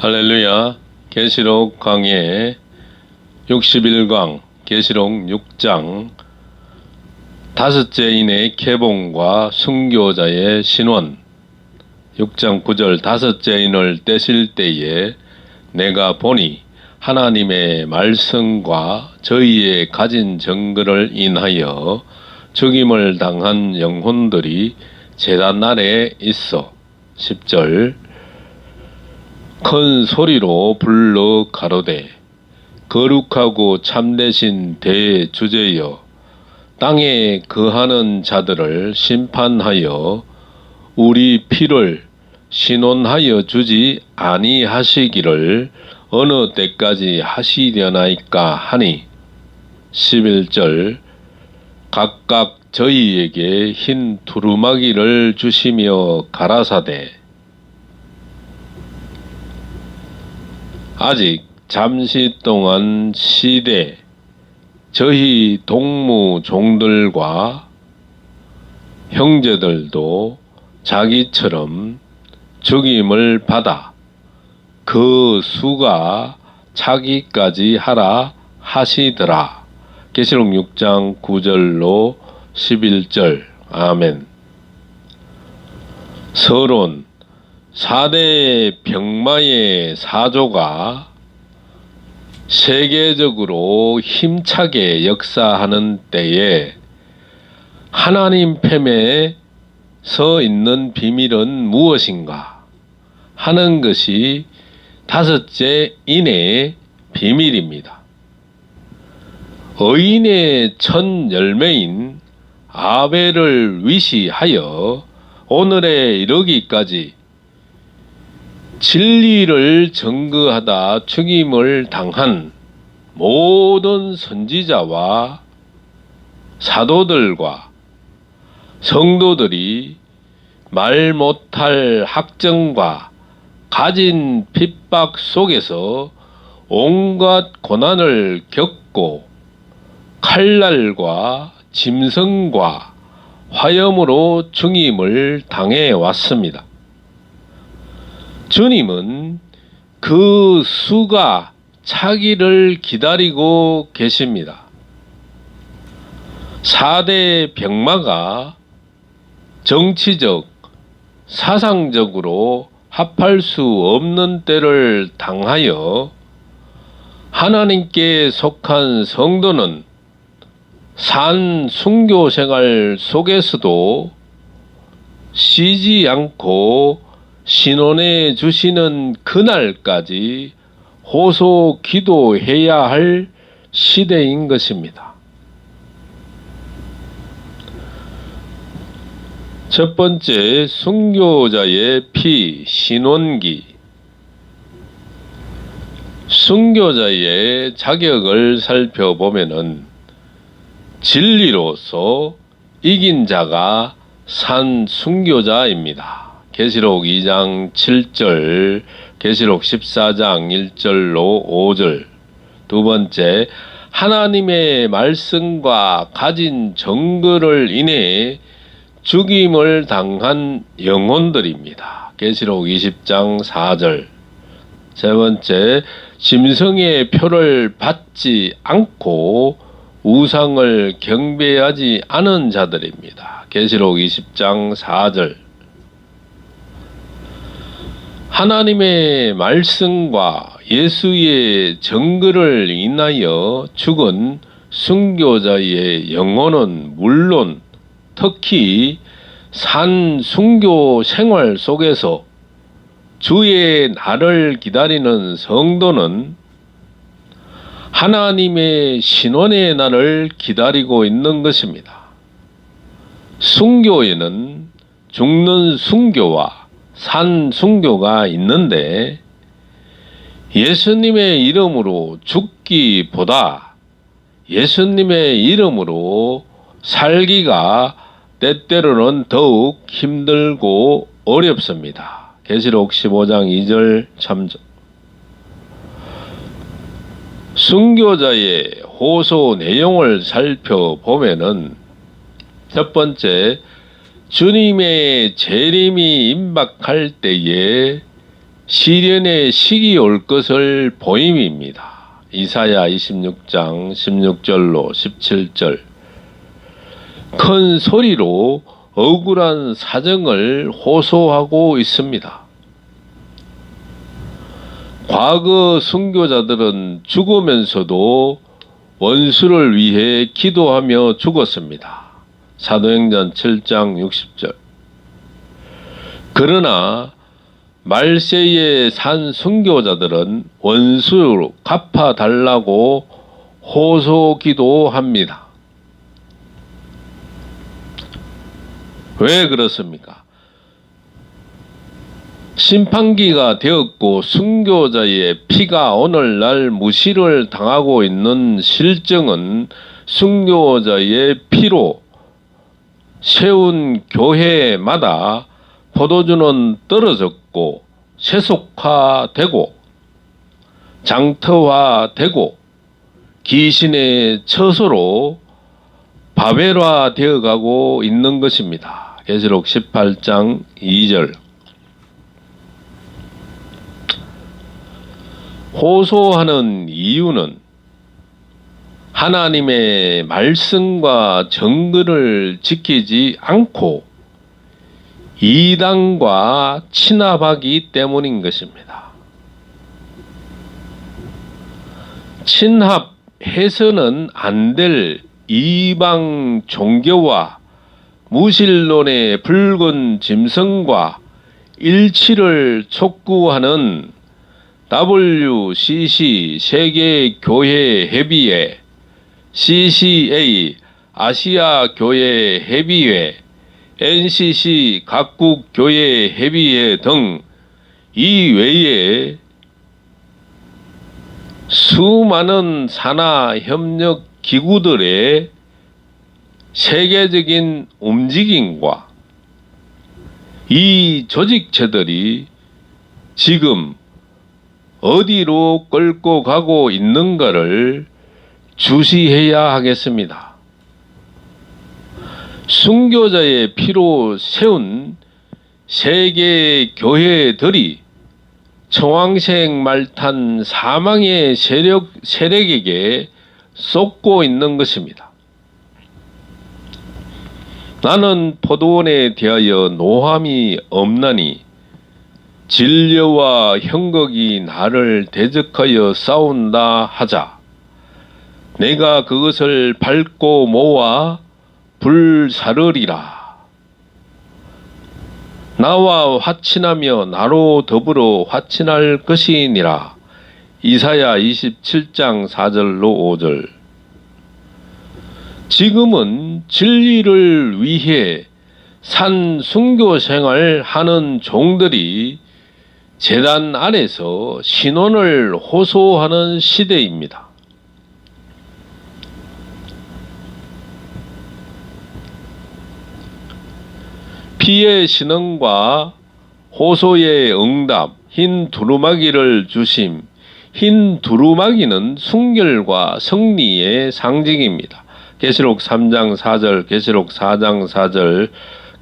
할렐루야. 계시록 강의 61강 계시록 6장 다섯째인의 계봉과 순교자의 신원. 6장 9절 다섯째인을 떼실 때에 내가 보니 하나님의 말씀과 저희의 가진 증거를 인하여 죽임을 당한 영혼들이 제단 아래 있어. 10절 큰 소리로 불러 가로되 거룩하고 참되신 대주제여 땅에 거하는 자들을 심판하여 우리 피를 신원하여 주지 아니하시기를 어느 때까지 하시려나이까 하니. 11절 각각 저희에게 흰 두루마기를 주시며 가라사대 아직 잠시 동안 시대 저희 동무 종들과 형제들도 자기처럼 죽임을 받아 그 수가 차기까지 하라 하시더라. 계시록 6장 9절로 11절. 아멘. 서론 4대 병마의 사조가 세계적으로 힘차게 역사하는 때에 하나님 편에 서 있는 비밀은 무엇인가 하는 것이 다섯째 인의 비밀입니다. 의인의 첫 열매인 아벨을 위시하여 오늘에 이르기까지 진리를 증거하다 죽임을 당한 모든 선지자와 사도들과 성도들이 말 못할 학정과 가진 핍박 속에서 온갖 고난을 겪고 칼날과 짐승과 화염으로 죽임을 당해 왔습니다. 주님은 그 수가 차기를 기다리고 계십니다. 4대 병마가 정치적, 사상적으로 합할 수 없는 때를 당하여 하나님께 속한 성도는 산 순교 생활 속에서도 쉬지 않고 신원해 주시는 그날까지 호소 기도해야 할 시대인 것입니다. 첫 번째, 순교자의 피 신원기. 순교자의 자격을 살펴보면은 진리로서 이긴 자가 산 순교자입니다. 계시록 2장 7절, 계시록 14장 1절로 5절. 두 번째, 하나님의 말씀과 가진 증거를 인해 죽임을 당한 영혼들입니다. 계시록 20장 4절. 세 번째, 짐승의 표를 받지 않고 우상을 경배하지 않은 자들입니다. 계시록 20장 4절. 하나님의 말씀과 예수의 증거를 인하여 죽은 순교자의 영혼은 물론 특히 산 순교 생활 속에서 주의 날을 기다리는 성도는 하나님의 신원의 날을 기다리고 있는 것입니다. 순교에는 죽는 순교와 산 순교가 있는데 예수님의 이름으로 죽기보다 예수님의 이름으로 살기가 때때로는 더욱 힘들고 어렵습니다. 계시록 15장 2절 참조. 순교자의 호소 내용을 살펴보면은 첫 번째, 주님의 재림이 임박할 때에 시련의 시기 올 것을 보임입니다. 이사야 26장 16절로 17절. 큰 소리로 억울한 사정을 호소하고 있습니다. 과거 순교자들은 죽으면서도 원수를 위해 기도하며 죽었습니다. 사도행전 7장 60절. 그러나 말세에 산 순교자들은 원수로 갚아달라고 호소 기도합니다. 왜 그렇습니까? 심판기가 되었고 순교자의 피가 오늘날 무시를 당하고 있는 실정은 순교자의 피로 세운 교회마다 포도주는 떨어졌고 세속화되고 장터화되고 귀신의 처소로 바벨화 되어가고 있는 것입니다. 계시록 18장 2절. 호소하는 이유는 하나님의 말씀과 정근을 지키지 않고 이단과 친합하기 때문인 것입니다. 친합해서는 안 될 이방 종교와 무신론의 붉은 짐승과 일치를 촉구하는 WCC 세계교회협의회, CCA 아시아교회협의회, NCC 각국교회협의회 등 이외에 수많은 산하협력기구들의 세계적인 움직임과 이 조직체들이 지금 어디로 끌고 가고 있는가를 주시해야 하겠습니다. 순교자의 피로 세운 세계 교회들이 청황색 말탄 사망의 세력에게 쏟고 있는 것입니다. 나는 포도원에 대하여 노함이 없나니 진려와 형극이 나를 대적하여 싸운다 하자. 내가 그것을 밟고 모아 불사르리라. 나와 화친하며 나로 더불어 화친할 것이니라. 이사야 27장 4절로 5절. 지금은 진리를 위해 산 순교 생활 하는 종들이 제단 안에서 신원을 호소하는 시대입니다. 피의 신앙과 호소의 응답, 흰 두루마기를 주심. 흰 두루마기는 순결과 승리의 상징입니다. 계시록 3장 4절, 계시록 4장 4절,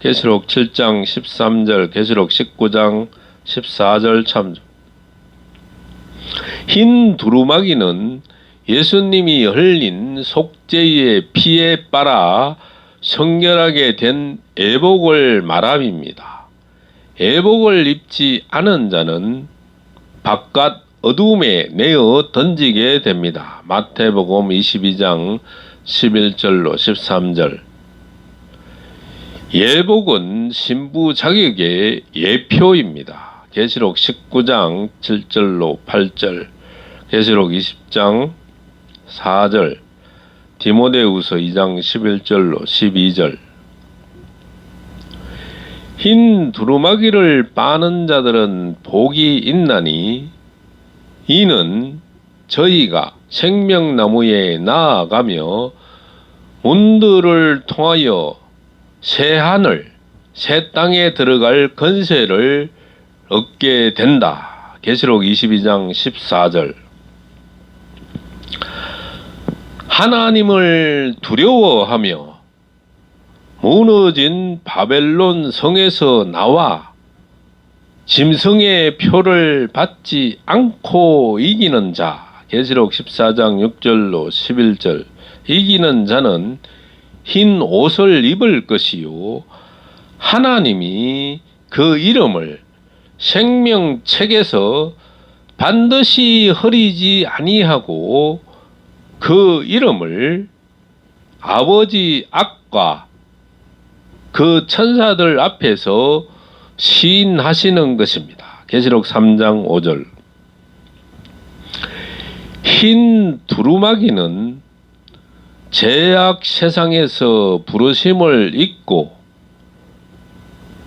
계시록 7장 13절, 계시록 19장 14절 참조. 흰 두루마기는 예수님이 흘린 속죄의 피에 빨아 성결하게 된 애복을 말함입니다. 애복을 입지 않은 자는 바깥 어둠에 내어 던지게 됩니다. 마태복음 22장 11절로 13절. 예복은 신부 자격의 예표입니다. 계시록 19장 7절로 8절, 계시록 20장 4절, 디모데후서 2장 11절로 12절. 흰 두루마기를 빠는 자들은 복이 있나니 이는 저희가 생명나무에 나아가며 문들을 통하여 새 하늘, 새 땅에 들어갈 권세를 얻게 된다. 계시록 22장 14절. 하나님을 두려워하며 무너진 바벨론 성에서 나와 짐승의 표를 받지 않고 이기는 자. 계시록 14장 6절로 11절. 이기는 자는 흰 옷을 입을 것이요 하나님이 그 이름을 생명책에서 반드시 흐리지 아니하고 그 이름을 아버지 앞과 그 천사들 앞에서 시인하시는 것입니다. 계시록 3장 5절. 흰 두루마기는 죄악 세상에서 부르심을 잊고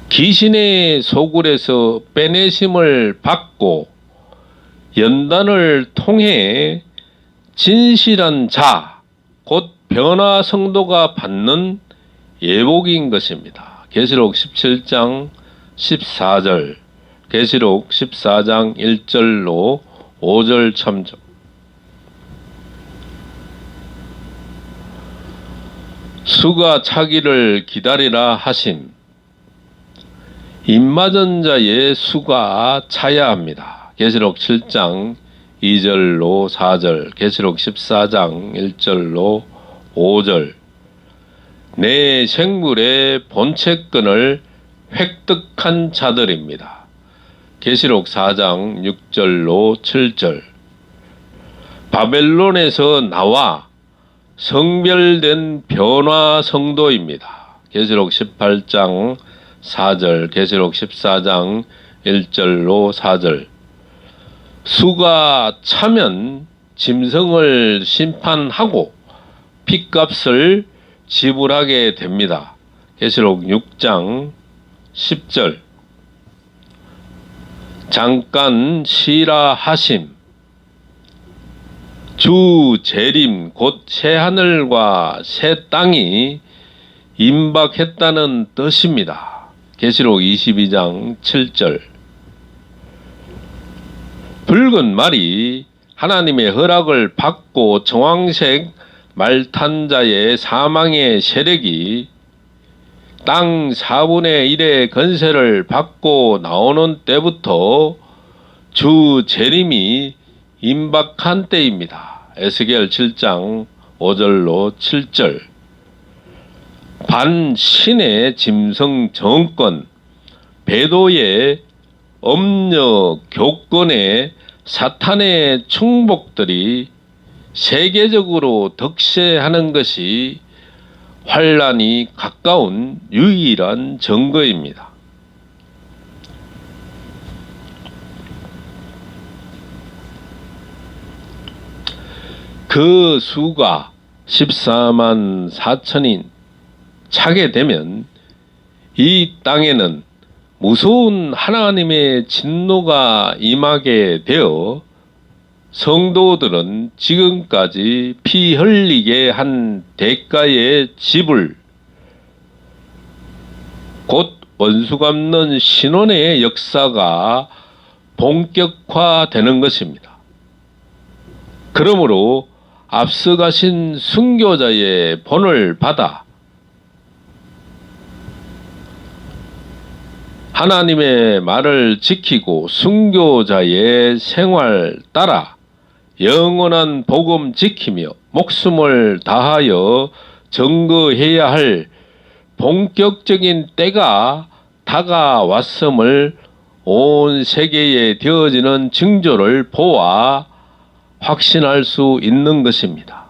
귀신의 소굴에서 빼내심을 받고 연단을 통해 진실한 자, 곧 변화 성도가 받는 예복인 것입니다. 계시록 17장 14절, 계시록 14장 1절로 5절 참조. 수가 차기를 기다리라 하심. 입맞은 자의 수가 차야 합니다. 계시록 7장 2절로 4절, 계시록 14장 1절로 5절. 내 생물의 본체권을 획득한 자들입니다. 계시록 4장 6절로 7절. 바벨론에서 나와 성별된 변화 성도입니다. 계시록 18장 4절, 계시록 14장 1절로 4절. 수가 차면 짐승을 심판하고 핏값을 지불하게 됩니다. 계시록 6장 10절. 잠깐 쉬라 하심. 주 재림 곧 새하늘과 새 땅이 임박했다는 뜻입니다. 계시록 22장 7절. 붉은 말이 하나님의 허락을 받고 정황색 말 탄 자의 사망의 세력이 땅 4분의 1의 건세를 받고 나오는 때부터 주 재림이 임박한 때입니다. 에스겔 7장 5절로 7절. 반신의 짐승 정권, 배도의 엄력, 교권의 사탄의 충복들이 세계적으로 득세하는 것이 환란이 가까운 유일한 증거입니다. 그 수가 14만 4천인 차게 되면 이 땅에는 무서운 하나님의 진노가 임하게 되어 성도들은 지금까지 피 흘리게 한 대가의 지불, 곧 원수 갚는 신원의 역사가 본격화되는 것입니다. 그러므로 앞서가신 순교자의 본을 받아 하나님의 말을 지키고 순교자의 생활 따라 영원한 복음 지키며 목숨을 다하여 증거해야 할 본격적인 때가 다가왔음을 온 세계에 되어지는 징조를 보아 확신할 수 있는 것입니다.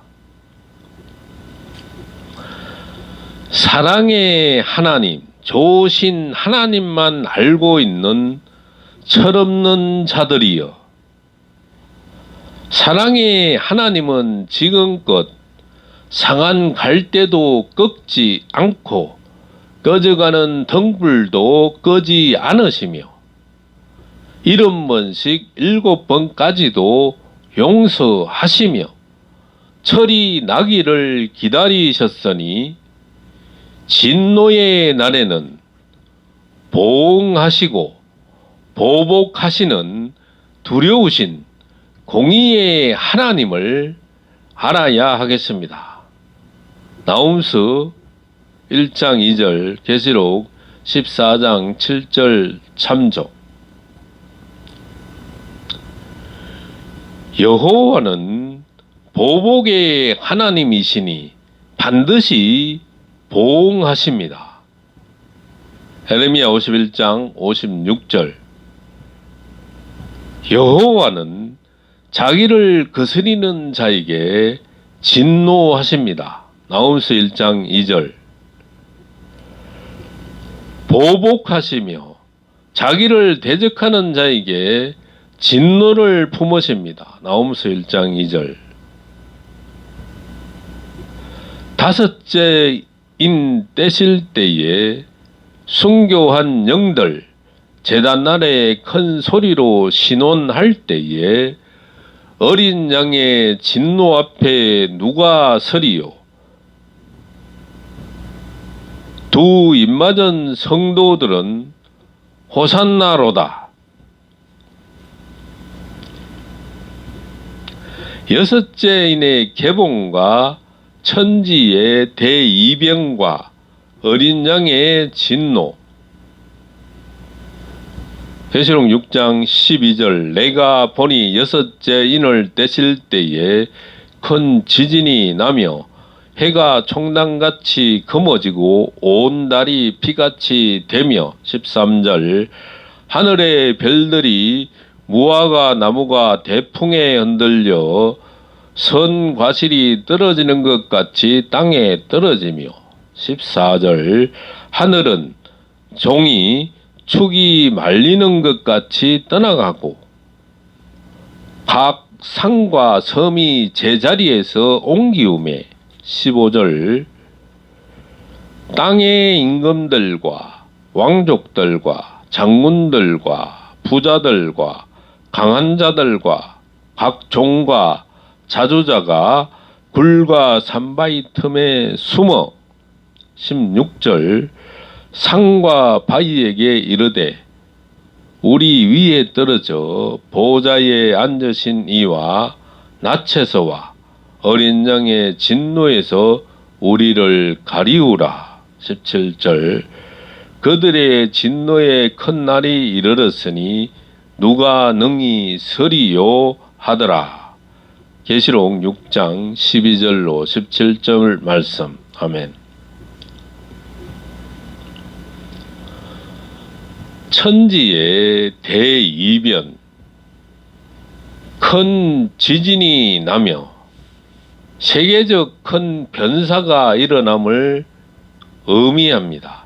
사랑의 하나님, 좋으신 하나님만 알고 있는 철없는 자들이여, 사랑의 하나님은 지금껏 상한 갈대도 꺾지 않고 꺼져가는 등불도 끄지 않으시며 70번씩 7번까지도 용서하시며 철이 나기를 기다리셨으니 진노의 날에는 보응하시고 보복하시는 두려우신 공의의 하나님을 알아야 하겠습니다. 나훔수 1장 2절, 계시록 14장 7절 참조. 여호와는 보복의 하나님이시니 반드시 보응하십니다. 에레미야 51장 56절. 여호와는 자기를 거스리는 자에게 진노하십니다. 나홈스 1장 2절. 보복하시며 자기를 대적하는 자에게 진노를 품으십니다. 나홈스 1장 2절. 다섯째인 떼실 때에 순교한 영들 제단날에 큰 소리로 신원할 때에 어린 양의 진노 앞에 누가 서리요? 두 입맞은 성도들은 호산나로다. 여섯째인의 개봉과 천지의 대이병과 어린 양의 진노. 계시록 6장 12절. 내가 보니 여섯째 인을 떼실 때에 큰 지진이 나며 해가 총당같이 검어지고 온 달이 피같이 되며 13절. 하늘의 별들이 무화과 나무가 대풍에 흔들려 선 과실이 떨어지는 것 같이 땅에 떨어지며 14절. 하늘은 종이 축이 말리는 것 같이 떠나가고 각 산과 섬이 제자리에서 옮기우매 15절. 땅의 임금들과 왕족들과 장군들과 부자들과 강한 자들과 각 종과 자주자가 굴과 산바위 틈에 숨어 16절. 산과 바위에게 이르되 우리 위에 떨어져 보좌에 앉으신 이와 낯에서와 어린 양의 진노에서 우리를 가리우라. 17절. 그들의 진노의 큰 날이 이르렀으니 누가 능히 서리요 하더라. 계시록 6장 12절로 17절 말씀. 아멘. 천지의 대이변, 큰 지진이 나며 세계적 큰 변사가 일어남을 의미합니다.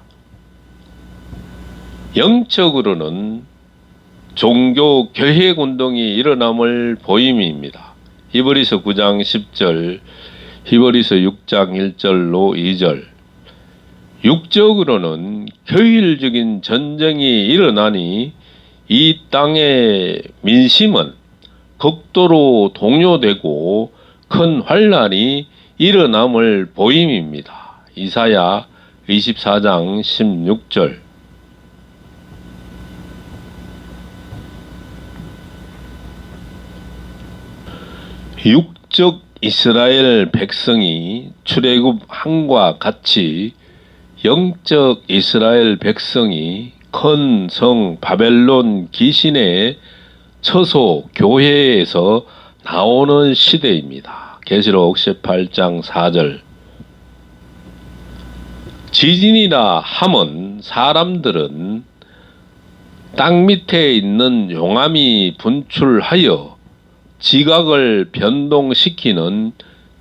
영적으로는 종교 개혁 운동이 일어남을 보임입니다. 히브리서 9장 10절, 히브리서 6장 1절로 2절. 육적으로는 교일적인 전쟁이 일어나니 이 땅의 민심은 극도로 동요되고 큰 환란이 일어남을 보임입니다. 이사야 24장 16절. 육적 이스라엘 백성이 출애굽함과 같이 영적 이스라엘 백성이 큰 성 바벨론 귀신의 처소 교회에서 나오는 시대입니다. 계시록 18장 4절. 지진이라 함은 사람들은 땅 밑에 있는 용암이 분출하여 지각을 변동시키는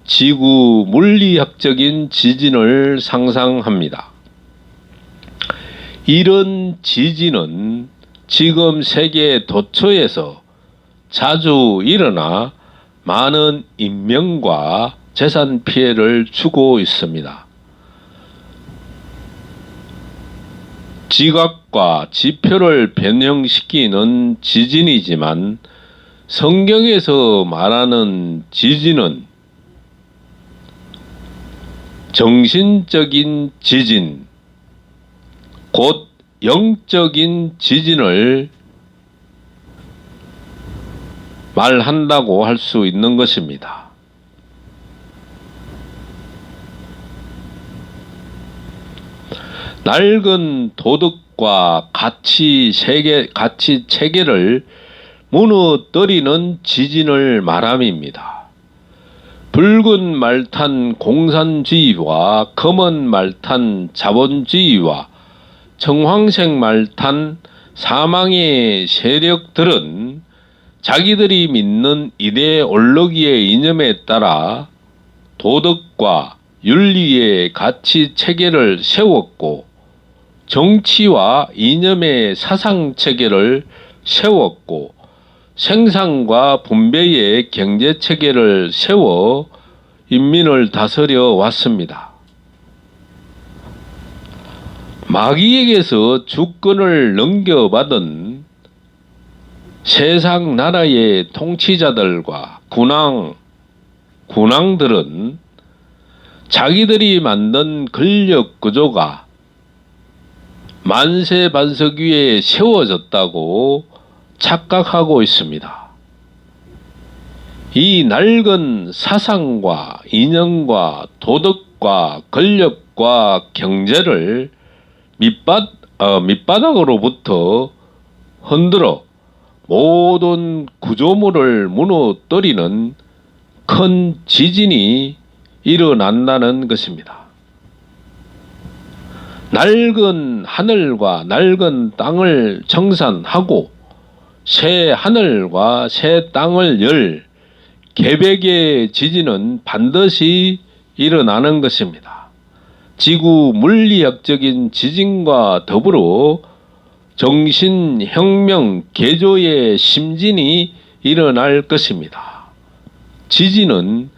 지구 물리학적인 지진을 상상합니다. 이런 지진은 지금 세계 도처에서 자주 일어나 많은 인명과 재산 피해를 주고 있습니다. 지각과 지표를 변형시키는 지진이지만 성경에서 말하는 지진은 정신적인 지진, 곧 영적인 지진을 말한다고 할 수 있는 것입니다. 낡은 도덕과 가치 체계를 무너뜨리는 지진을 말함입니다. 붉은 말탄 공산주의와 검은 말탄 자본주의와 청황색 말탄 사망의 세력들은 자기들이 믿는 이데올로기의 이념에 따라 도덕과 윤리의 가치 체계를 세웠고 정치와 이념의 사상 체계를 세웠고 생산과 분배의 경제 체계를 세워 인민을 다스려 왔습니다. 마귀에게서 주권을 넘겨받은 세상 나라의 통치자들과 군왕들은 자기들이 만든 권력 구조가 만세반석 위에 세워졌다고 착각하고 있습니다. 이 낡은 사상과 이념과 도덕과 권력과 경제를 밑바닥으로부터 흔들어 모든 구조물을 무너뜨리는 큰 지진이 일어난다는 것입니다. 낡은 하늘과 낡은 땅을 청산하고 새 하늘과 새 땅을 열 개백의 지진은 반드시 일어나는 것입니다. 지구 물리학적인 지진과 더불어 정신혁명 개조의 심진이 일어날 것입니다. 지진은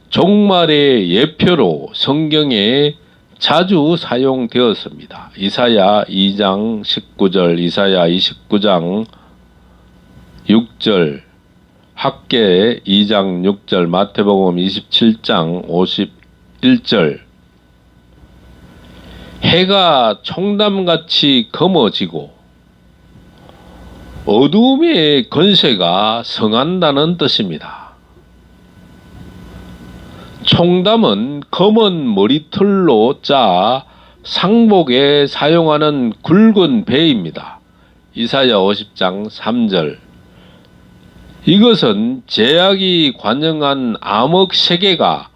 종말의 예표로 성경에 자주 사용되었습니다. 이사야 2장 19절, 이사야 29장 6절, 학개 2장 6절, 마태복음 27장 51절. 해가 총담같이 검어지고 어두움의 권세가 성한다는 뜻입니다. 총담은 검은 머리털로 짜 상복에 사용하는 굵은 배입니다. 이사야 50장 3절. 이것은 제약이 관영한 암흑 세계가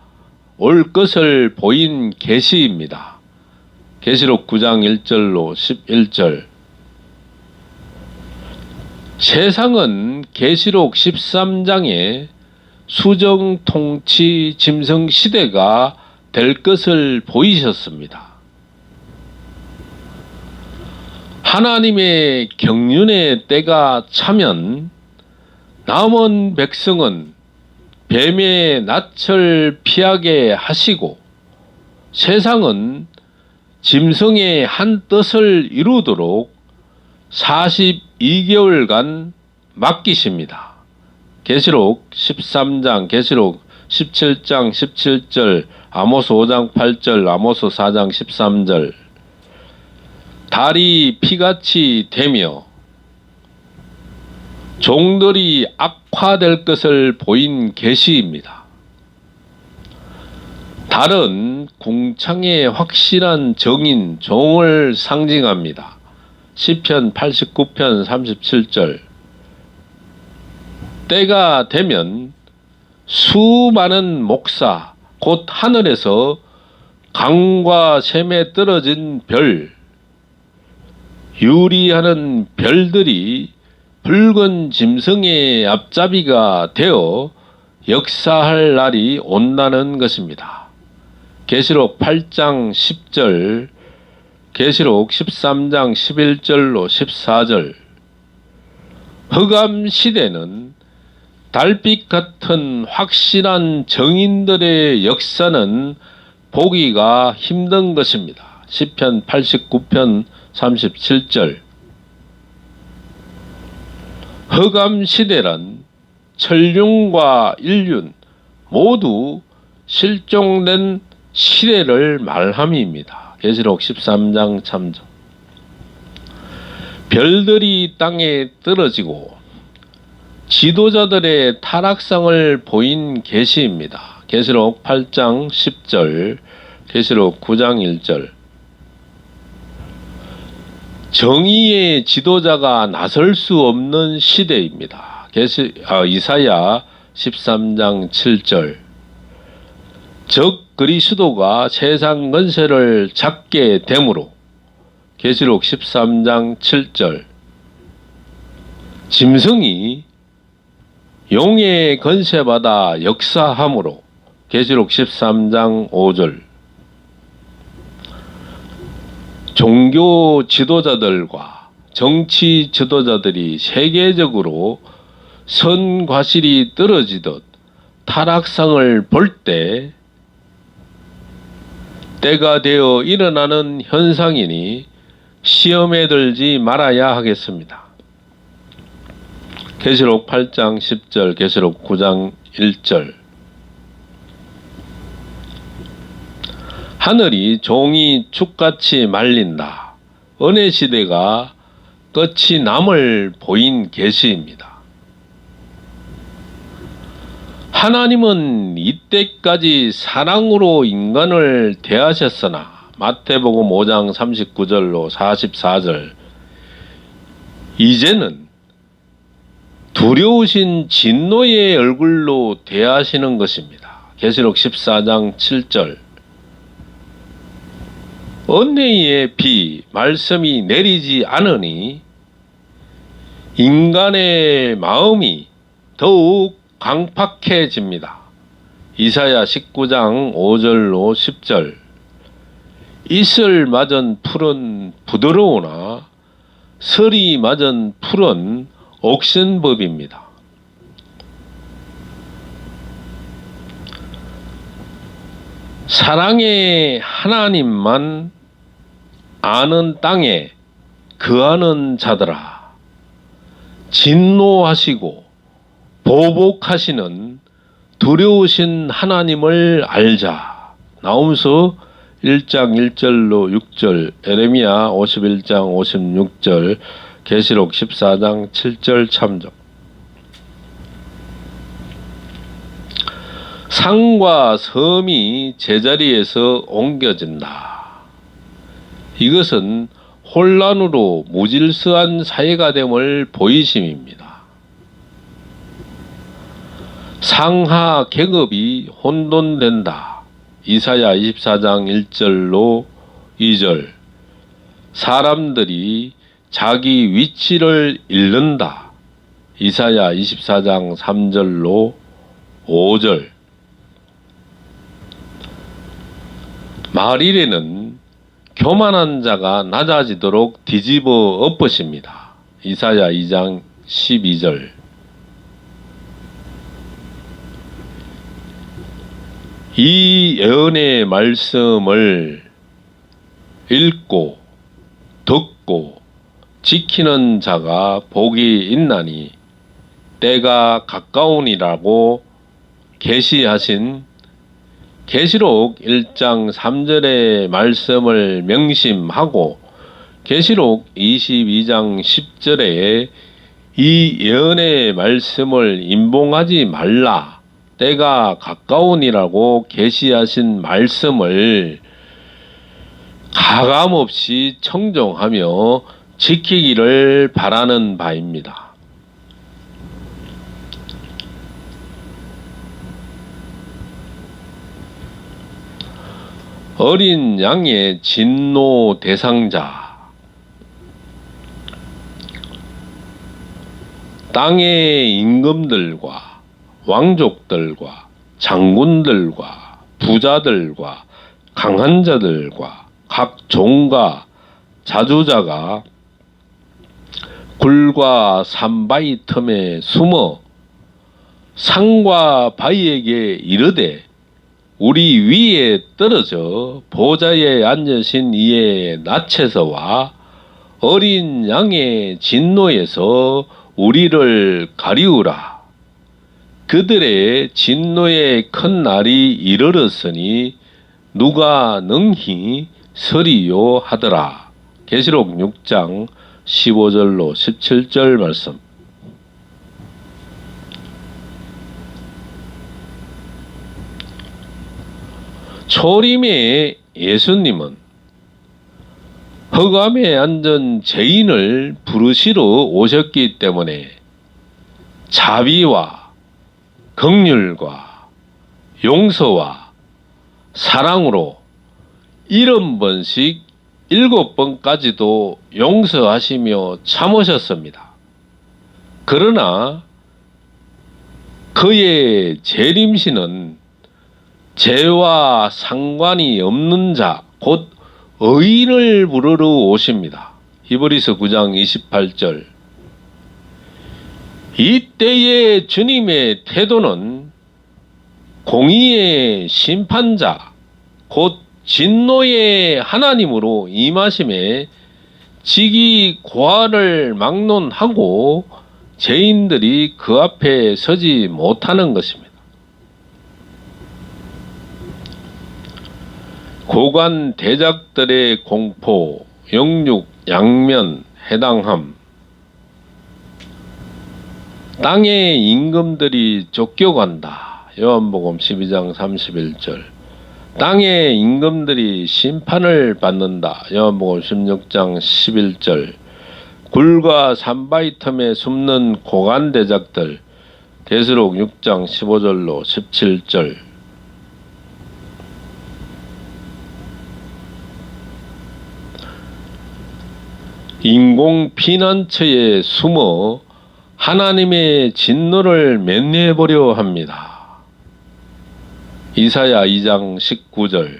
올 것을 보인 계시입니다. 계시록 9장 1절로 11절. 세상은 계시록 13장에 수정 통치 짐승 시대가 될 것을 보이셨습니다. 하나님의 경륜의 때가 차면 남은 백성은 뱀의 낯을 피하게 하시고 세상은 짐승의 한 뜻을 이루도록 42개월간 맡기십니다. 계시록 13장, 계시록 17장 17절, 아모스 5장 8절, 아모스 4장 13절. 달이 피같이 되며 종들이 악화될 것을 보인 계시입니다. 달은 궁창의 확실한 정인, 종을 상징합니다. 시편 89편 37절. 때가 되면 수많은 목사, 곧 하늘에서 강과 샘에 떨어진 별, 유리하는 별들이 붉은 짐승의 앞잡이가 되어 역사할 날이 온다는 것입니다. 계시록 8장 10절, 계시록 13장 11절로 14절. 흑암 시대는 달빛 같은 확실한 정인들의 역사는 보기가 힘든 것입니다. 시편 89편 37절. 흑암 시대란 천륜과 인륜 모두 실종된 시대를 말함입니다. 계시록 13장 참조. 별들이 땅에 떨어지고 지도자들의 타락상을 보인 계시입니다. 계시록 8장 10절, 계시록 9장 1절. 정의의 지도자가 나설 수 없는 시대입니다. 이사야 13장 7절. 적 그리스도가 세상 권세를 잡게 되므로 계시록 13장 7절. 짐승이 용의 권세받아 역사함으로 계시록 13장 5절. 종교 지도자들과 정치 지도자들이 세계적으로 선과실이 떨어지듯 타락상을 볼 때 때가 되어 일어나는 현상이니 시험에 들지 말아야 하겠습니다. 계시록 8장 10절, 계시록 9장 1절. 하늘이 종이 축같이 말린다. 은혜 시대가 끝이 남을 보인 계시입니다. 하나님은 이때까지 사랑으로 인간을 대하셨으나 마태복음 5장 39절로 44절 이제는 두려우신 진노의 얼굴로 대하시는 것입니다. 계시록 14장 7절. 은혜의 비 말씀이 내리지 않으니 인간의 마음이 더욱 강팍해집니다. 이사야 19장 5절로 10절. 이슬 맞은 풀은 부드러우나 설이 맞은 풀은 옥신법입니다. 사랑의 하나님만 아는 땅에 거하는 자들아, 진노하시고 보복하시는 두려우신 하나님을 알자. 나홈서 1장 1절로 6절, 에레미야 51장 56절, 계시록 14장 7절 참조. 상과 섬이 제자리에서 옮겨진다. 이것은 혼란으로 무질서한 사회가 됨을 보이심입니다. 상하 계급이 혼돈된다. 이사야 24장 1절로 2절. 사람들이 자기 위치를 잃는다. 이사야 24장 3절로 5절. 말일에는 교만한 자가 낮아지도록 뒤집어 엎으십니다. 이사야 2장 12절. 이 예언의 말씀을 읽고 듣고 지키는 자가 복이 있나니 때가 가까우니라고 계시하신 계시록 1장 3절의 말씀을 명심하고 계시록 22장 10절에 이 예언의 말씀을 임봉하지 말라. 때가 가까우니라고 계시하신 말씀을 가감없이 청정하며 지키기를 바라는 바입니다. 어린 양의 진노 대상자, 땅의 임금들과 왕족들과 장군들과 부자들과 강한 자들과 각 종과 자주자가 굴과 산바위 틈에 숨어 산과 바위에게 이르되 우리 위에 떨어져 보좌에 앉으신 이의 낯에서와 어린 양의 진노에서 우리를 가리우라. 그들의 진노의 큰 날이 이르렀으니 누가 능히 서리요 하더라. 계시록 6장 15절로 17절 말씀. 초림의 예수님은 흑암에 앉은 죄인을 부르시러 오셨기 때문에 자비와 긍휼과 용서와 사랑으로 70번씩 7번까지도 용서하시며 참으셨습니다. 그러나 그의 재림시는 죄와 상관이 없는 자, 곧 의인을 부르러 오십니다. 히브리서 9장 28절. 이때의 주님의 태도는 공의의 심판자, 곧 진노의 하나님으로 임하심에 직이 고아를 막론하고 죄인들이 그 앞에 서지 못하는 것입니다. 고관 대작들의 공포, 영육, 양면, 해당함. 땅의 임금들이 쫓겨간다. 요한복음 12장 31절. 땅의 임금들이 심판을 받는다. 요한복음 16장 11절. 굴과 산바위 틈에 숨는 고관 대작들. 계시록 6장 15절로 17절. 인공 피난처에 숨어 하나님의 진노를 면회해보려 합니다. 이사야 2장 19절.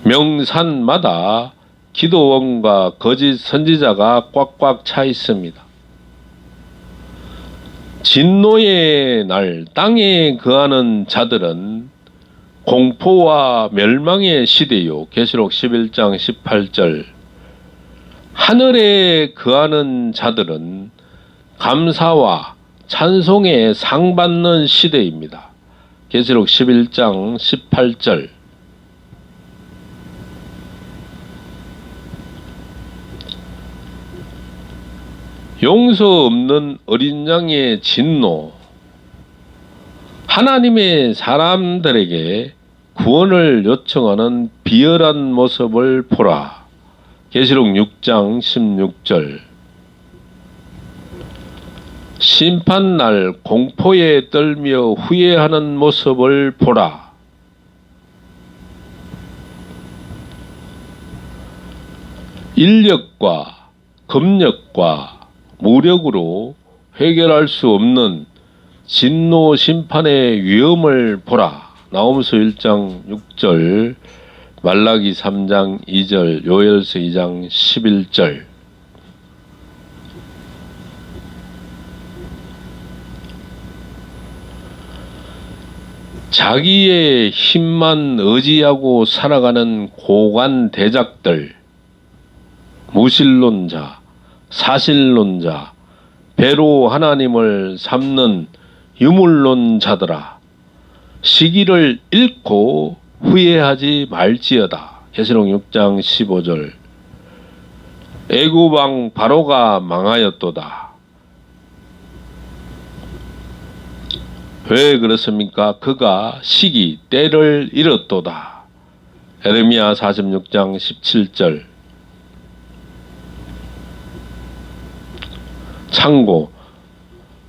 명산마다 기도원과 거짓 선지자가 꽉꽉 차 있습니다. 진노의 날 땅에 거하는 자들은 공포와 멸망의 시대요. 계시록 11장 18절. 하늘에 거하는 자들은 감사와 찬송의 상 받는 시대입니다. 계시록 11장 18절. 용서 없는 어린 양의 진노. 하나님의 사람들에게 구원을 요청하는 비열한 모습을 보라. 계시록 6장 16절. 심판날 공포에 떨며 후회하는 모습을 보라. 인력과 금력과 무력으로 해결할 수 없는 진노 심판의 위험을 보라. 나홈서 1장 6절, 말라기 3장 2절, 요엘서 2장 11절. 자기의 힘만 의지하고 살아가는 고관 대작들, 무신론자, 사실론자, 배로 하나님을 삼는 유물론자들아, 시기를 잃고 후회하지 말지어다. 계시록 6장 15절. 애굽 왕 바로가 망하였도다. 왜 그렇습니까? 그가 시기 때를 잃었도다. 에레미야 46장 17절. 참고,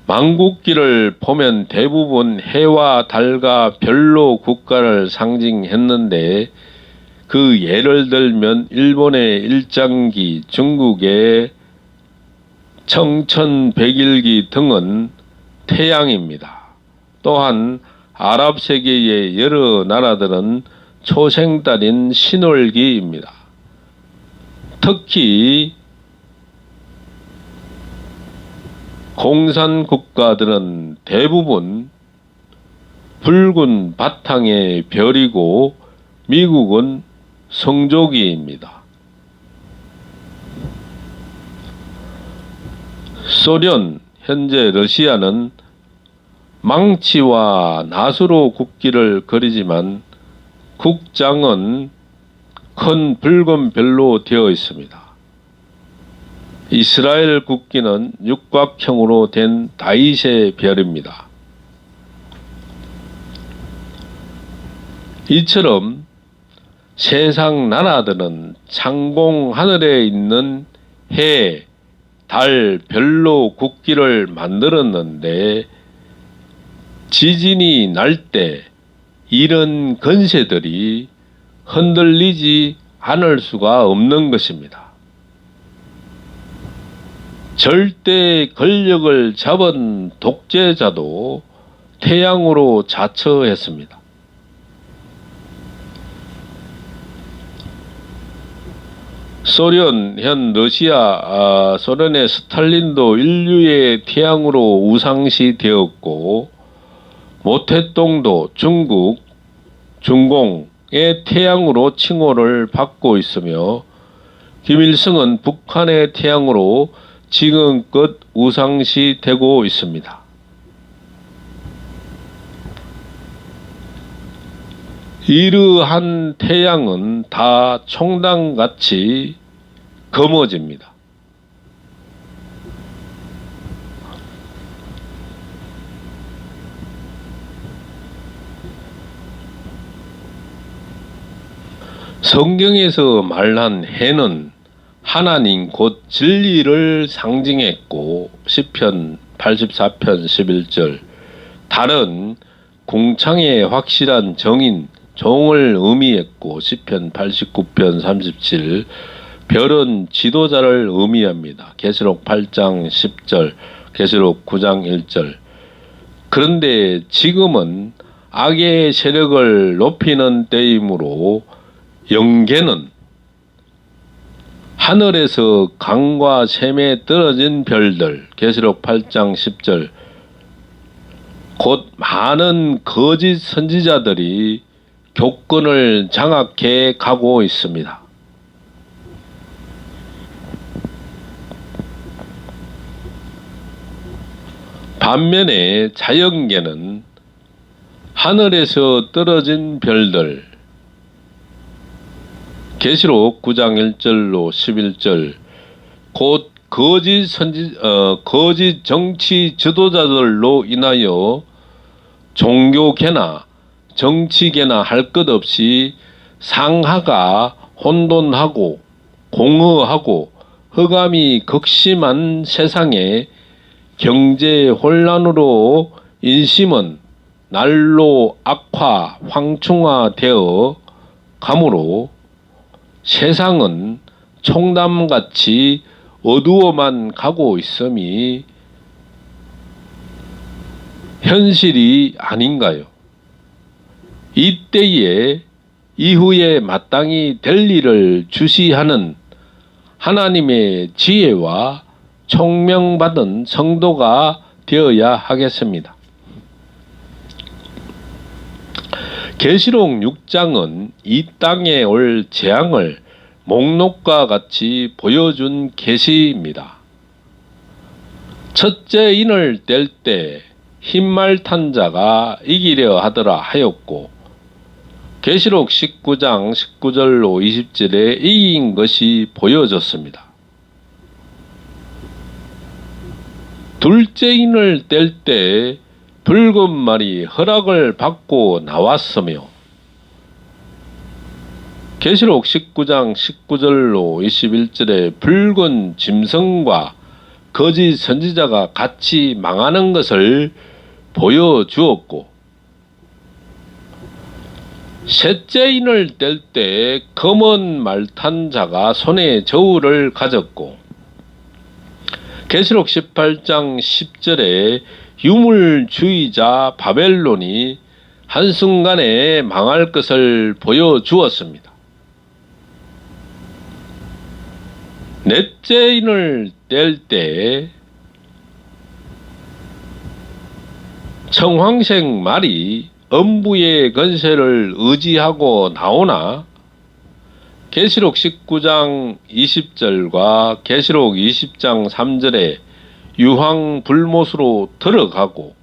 망국기를 보면 대부분 해와 달과 별로 국가를 상징했는데 그 예를 들면 일본의 일장기, 중국의 청천백일기 등은 태양입니다. 또한 아랍 세계의 여러 나라들은 초생달인 신월기입니다. 특히 공산 국가들은 대부분 붉은 바탕의 별이고 미국은 성조기입니다. 소련, 현재 러시아는 망치와 낫으로 국기를 그리지만 국장은 큰 붉은 별로 되어 있습니다. 이스라엘 국기는 육각형으로 된 다윗의 별입니다. 이처럼 세상 나라들은 창공 하늘에 있는 해, 달, 별로 국기를 만들었는데 지진이 날 때 이런 건세들이 흔들리지 않을 수가 없는 것입니다. 절대 권력을 잡은 독재자도 태양으로 자처했습니다. 소련, 현 러시아, 소련의 스탈린도 인류의 태양으로 우상시 되었고, 모태똥도 중국, 중공의 태양으로 칭호를 받고 있으며, 김일성은 북한의 태양으로 지금껏 우상시 되고 있습니다. 이러한 태양은 다 총당같이 검어집니다. 성경에서 말한 해는 하나님 곧 진리를 상징했고 시편 84편 11절, 달은 궁창의 확실한 정인 종을 의미했고 시편 89편 37, 별은 지도자를 의미합니다. 계시록 8장 10절, 계시록 9장 1절. 그런데 지금은 악의 세력을 높이는 때이므로 영계는 하늘에서 강과 샘에 떨어진 별들, 계시록 8장 10절, 곧 많은 거짓 선지자들이 교권을 장악해 가고 있습니다. 반면에 자연계는 하늘에서 떨어진 별들, 계시록 9장 1절로 11절, 곧 거짓 정치 지도자들로 인하여 종교계나 정치계나 할 것 없이 상하가 혼돈하고 공허하고 흑암이 극심한 세상에 경제 혼란으로 인심은 날로 악화 황충화되어 가므로 세상은 총담같이 어두워만 가고 있음이 현실이 아닌가요? 이때에 이후에 마땅히 될 일을 주시하는 하나님의 지혜와 총명받은 성도가 되어야 하겠습니다. 계시록 6장은 이 땅에 올 재앙을 목록과 같이 보여준 계시입니다. 첫째 인을 뗄 때 흰말 탄 자가 이기려 하더라 하였고, 계시록 19장 19절로 20절에 이긴 것이 보여졌습니다. 둘째 인을 뗄 때 붉은 말이 허락을 받고 나왔으며, 계시록 19장 19절로 21절에 붉은 짐승과 거짓 선지자가 같이 망하는 것을 보여주었고, 셋째 인을 뗄 때 검은 말 탄 자가 손에 저울을 가졌고, 계시록 18장 10절에 유물주의자 바벨론이 한순간에 망할 것을 보여주었습니다. 넷째 인을 뗄 때 청황색 말이 음부의 건세를 의지하고 나오나, 계시록 19장 20절과 계시록 20장 3절에 유황 불못으로 들어가고,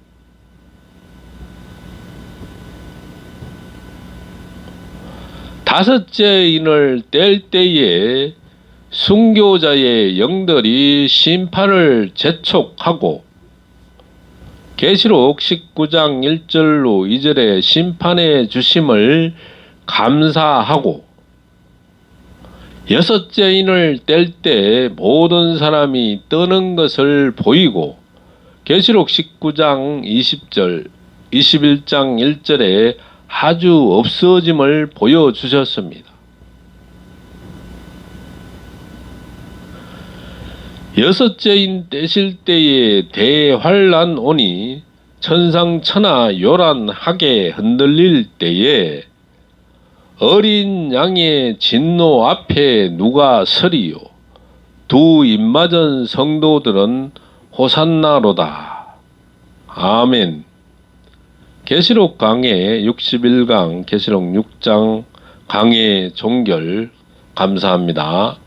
다섯째 인을 뗄 때에 순교자의 영들이 심판을 재촉하고, 계시록 19장 1절로 2절에 심판의 주심을 감사하고, 여섯째 인을 뗄 때 모든 사람이 뜨는 것을 보이고 계시록 19장 20절, 21장 1절에 아주 없어짐을 보여주셨습니다. 여섯째 인 떼실 때에 대환란 오니 천상천하 요란하게 흔들릴 때에 어린 양의 진노 앞에 누가 서리요 두 입맞은 성도들은 호산나로다. 아멘. 계시록 강해 61강 계시록 6장 강해 종결 감사합니다.